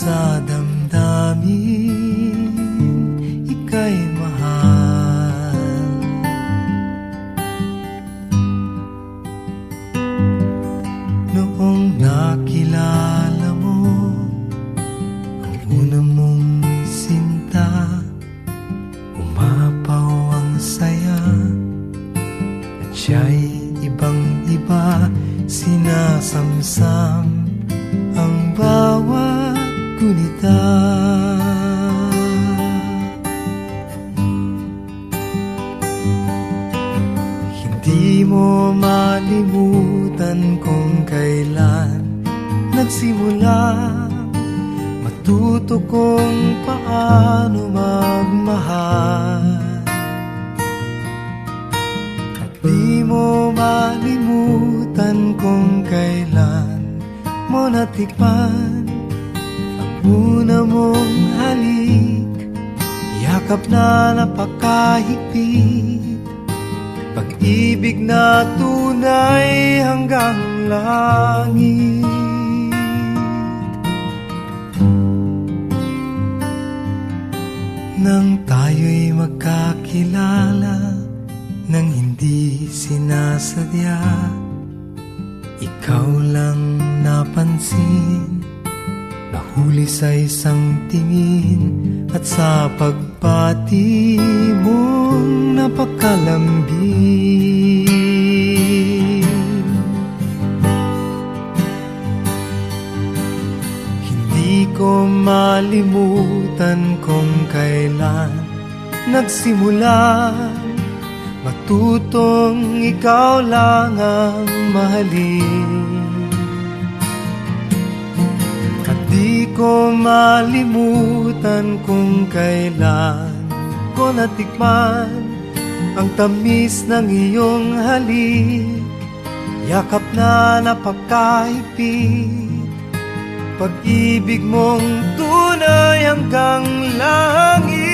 sa damdamin, ika'y mahal. Noong nakilala mo ang una mong sinta, umapaw ang saya at siya'y ibang-iba. Sinasamsam ang bawat gunita. Hindi mo malimutan kung kailan nagsimula matuto kung paano magmahal. At di mo malimutan kung kailan mo natikman ang una mong halik, yakap na napakahigpit, pag-ibig na tunay hanggang langit. Nang tayo'y magkakilala, nang hindi sinasadya, ikaw lang napansin, nahuli sa isang tingin, at sa pagbati mong napakalambing. Hindi ko malimutan kung kailan nagsimula matutong ikaw lang ang mahalin. At di ko malimutan kung kailan ko natikman ang tamis ng iyong halik, yakap na napakahigpit, pag-ibig mong tunay hanggang langit.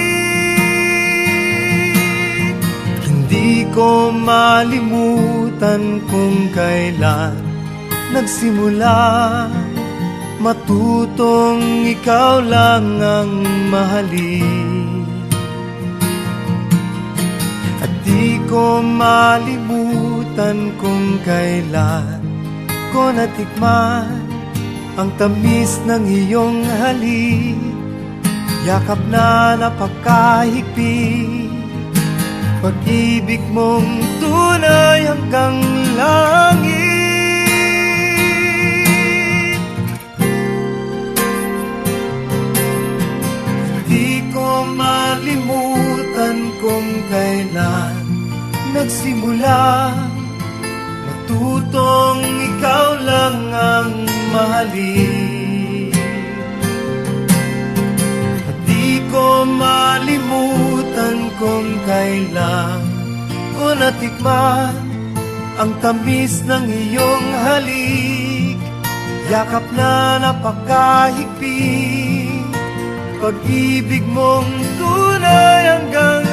Di ko malimutan kung kailan nagsimula matutong ikaw lang ang mahalin. At di ko malimutan kung kailan ko natikman ang tamis ng iyong halik, yakap na napakahigpit, pag-ibig mong tunay hanggang langit. Di ko malimutan kung kailan nagsimula matutong ikaw lang ang mahalin. At di ko malimutan kung kailan ko natikman ang tamis ng iyong halik, yakap na napakahigpit, pag-ibig mong tunay hanggang